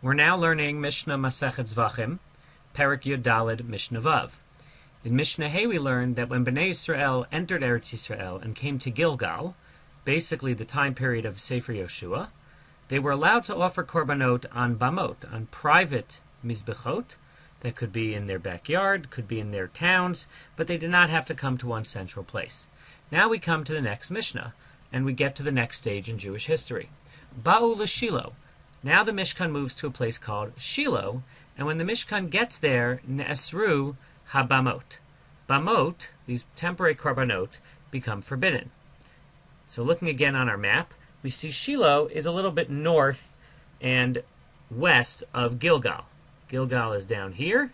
We're now learning Mishna Masechet Zevachim Perek Yud Daled Mishna Vav. In Mishnah Hey we learned that when Bnei Yisrael entered Eretz Yisrael and came to Gilgal, basically the time period of Sefer Yoshua, they were allowed to offer korbanot on bamot, on private mizbechot. That could be in their backyard, could be in their towns, but they did not have to come to one central place. Now we come to the next Mishnah, and we get to the next stage in Jewish history. Ba'u l'Shilo. Now the Mishkan moves to a place called Shiloh, and when the Mishkan gets there, ne'esru habamot. Bamot, these temporary korbanot, become forbidden. So looking again on our map, we see Shiloh is a little bit north and west of Gilgal. Gilgal is down here,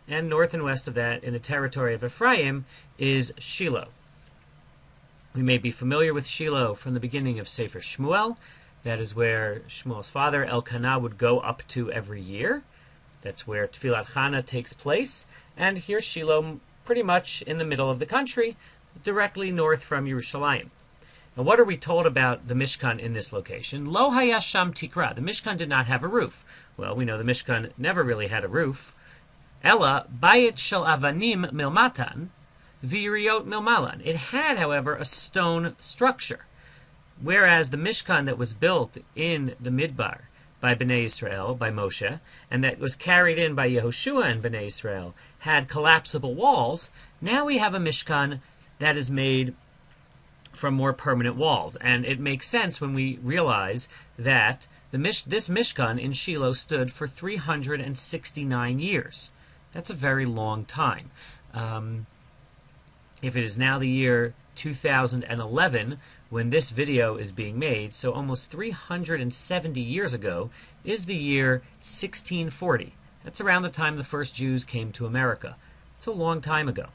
and north and west of that, in the territory of Ephraim, is Shiloh. We may be familiar with Shiloh from the beginning of Sefer Shmuel. That is where Shmuel's father, Elkanah, would go up to every year. That's where Tfilat Chana takes place. And here's Shiloh, pretty much in the middle of the country, directly north from Yerushalayim. Now, what are we told about the Mishkan in this location? Lo haya sham tikra. The Mishkan did not have a roof. Well, we know the Mishkan never really had a roof. Ella bayit shel avanim milmatan, v'yiriot milmalan. It had, however, a stone structure. Whereas the Mishkan that was built in the Midbar by Bnei Yisrael, by Moshe, and that was carried in by Yehoshua and Bnei Yisrael, had collapsible walls, now we have a Mishkan that is made from more permanent walls. And it makes sense when we realize that this Mishkan in Shiloh stood for 369 years. That's a very long time. If it is now the year 2011, when this video is being made, so almost 370 years ago, is the year 1640. That's around the time the first Jews came to America. It's a long time ago.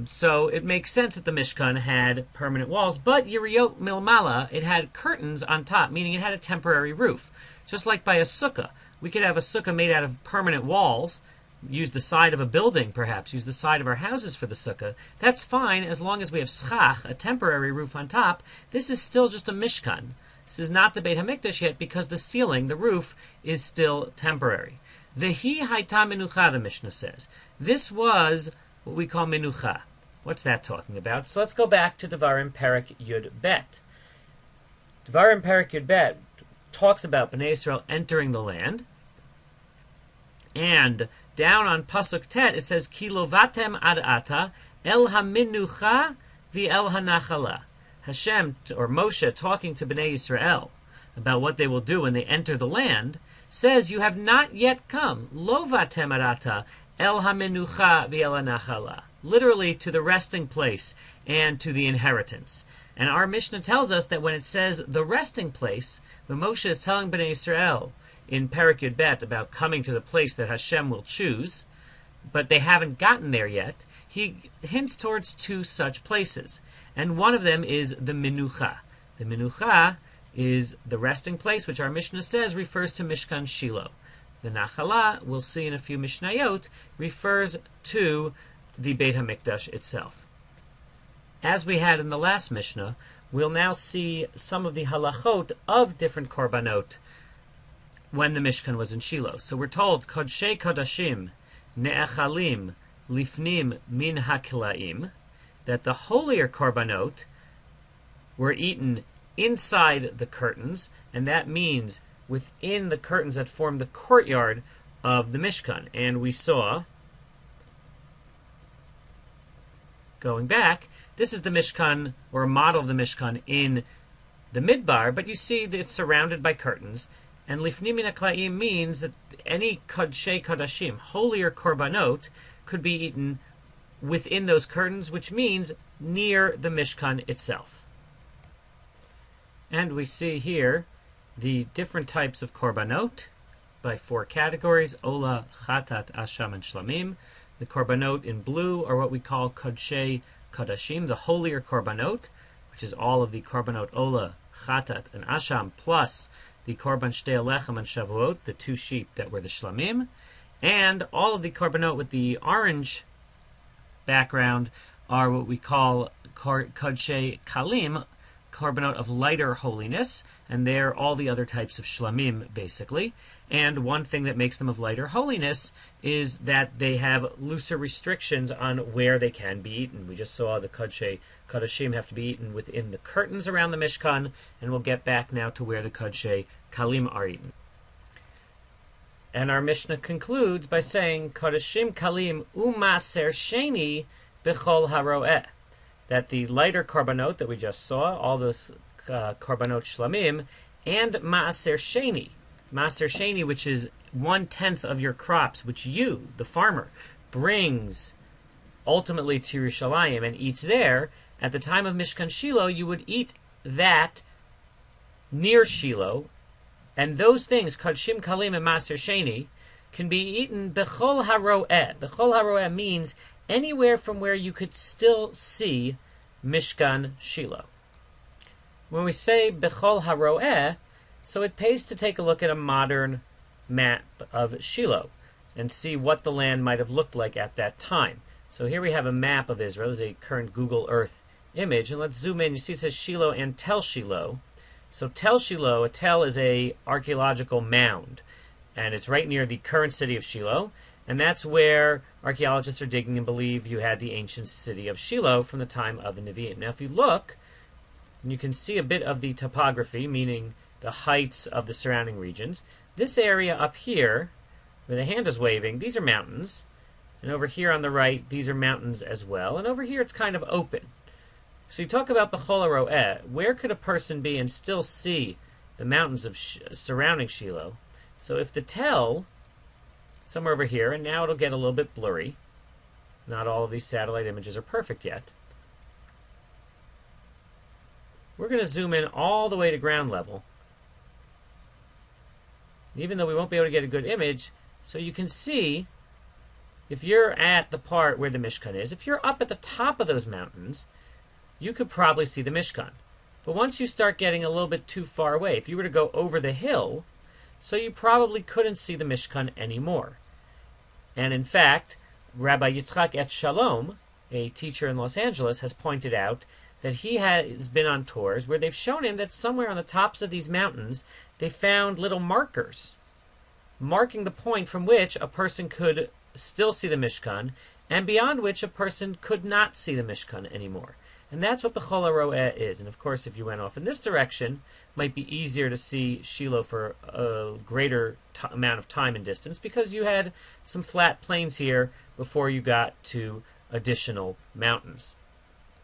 So it makes sense that the Mishkan had permanent walls, but Yiriot Milmala, it had curtains on top, meaning it had a temporary roof. Just like by a sukkah. We could have a sukkah made out of permanent walls, use the side of a building, perhaps, use the side of our houses for the sukkah. That's fine as long as we have schach, a temporary roof on top. This is still just a Mishkan. This is not the Beit HaMikdash yet because the ceiling, the roof, is still temporary. Vehi haita menucha, the Mishnah says. This was what we call menucha. What's that talking about? So let's go back to Devarim Perek Yud Bet. Devarim Perek Yud Bet talks about Bnei Yisrael entering the land, and down on Pasuk Tet, it says, Ki lovatem ad ata el haminucha v'el hanachala. Hashem, or Moshe, talking to Bnei Yisrael about what they will do when they enter the land, says, you have not yet come, lovatem ad ata el haminucha v'el hanachala. Literally, to the resting place and to the inheritance. And our Mishnah tells us that when it says the resting place, when Moshe is telling Bnei Yisrael in Perek Yud Bet about coming to the place that Hashem will choose, but they haven't gotten there yet, he hints towards two such places. And one of them is the Menucha. The Menucha is the resting place, which our Mishnah says refers to Mishkan Shiloh. The Nachala, we'll see in a few Mishnayot, refers to the Beit HaMikdash itself. As we had in the last Mishnah, we'll now see some of the halachot of different korbanot when the Mishkan was in Shiloh. So we're told, Kodshei Kodashim Ne'echalim Lifnim Min HaKilaim, that the holier korbanot were eaten inside the curtains, and that means within the curtains that form the courtyard of the Mishkan. And we saw, going back, this is the Mishkan, or a model of the Mishkan in the Midbar, but you see that it's surrounded by curtains. And Lifnim Min HaKilaim means that any Kodshei Kodashim, holier korbanot, could be eaten within those curtains, which means near the Mishkan itself. And we see here the different types of korbanot by four categories: Ola, Chatat, Asham, and Shlamim. The korbanot in blue are what we call Kodshei Kodashim, the holier korbanot, which is all of the korbanot Ola, Chatat, and Asham, plus the korban Shtei Alechem and Shavuot, the two sheep that were the Shlamim, and all of the korbanot with the orange background are what we call Kodshei Kalim, korbanot of lighter holiness, and they're all the other types of shlamim, basically. And one thing that makes them of lighter holiness is that they have looser restrictions on where they can be eaten. We just saw the kodashim have to be eaten within the curtains around the Mishkan, and we'll get back now to where the kodashei kalim are eaten. And our Mishnah concludes by saying, kodashim kalim u'maser sheni b'chol haro'eh, that the lighter korbanot that we just saw, all those korbanot shlamim, and maaser sheni, which is 1/10 of your crops, which you, the farmer, brings ultimately to Yerushalayim and eats there. At the time of Mishkan Shiloh, you would eat that near Shiloh, and those things, kodshim kalim and maaser sheni, can be eaten bechol haro'eh. Bechol haro'eh means anywhere from where you could still see Mishkan Shiloh. When we say bechol haro'eh, so it pays to take a look at a modern map of Shiloh and see what the land might have looked like at that time. So here we have a map of Israel. This is a current Google Earth image, and let's zoom in. You see it says Shiloh and Tel Shiloh. So Tel Shiloh, a tel is a archaeological mound, and it's right near the current city of Shiloh. And that's where archaeologists are digging and believe you had the ancient city of Shiloh from the time of the Nevi'im. Now, if you look, you can see a bit of the topography, meaning the heights of the surrounding regions. This area up here, where the hand is waving, these are mountains. And over here on the right, these are mountains as well. And over here, it's kind of open. So you talk about Bechol HaRo'eh. Where could a person be and still see the mountains of surrounding Shiloh? So if the tel, somewhere over here, and now it'll get a little bit blurry. Not all of these satellite images are perfect yet. We're going to zoom in all the way to ground level. Even though we won't be able to get a good image, so you can see, if you're at the part where the Mishkan is, if you're up at the top of those mountains, you could probably see the Mishkan. But once you start getting a little bit too far away, if you were to go over the hill, so you probably couldn't see the Mishkan anymore. And in fact, Rabbi Yitzchak Et Shalom, a teacher in Los Angeles, has pointed out that he has been on tours where they've shown him that somewhere on the tops of these mountains, they found little markers, marking the point from which a person could still see the Mishkan, and beyond which a person could not see the Mishkan anymore. And that's what Bechol HaRo'eh is. And of course, if you went off in this direction, it might be easier to see Shiloh for a greater amount of time and distance, because you had some flat plains here before you got to additional mountains.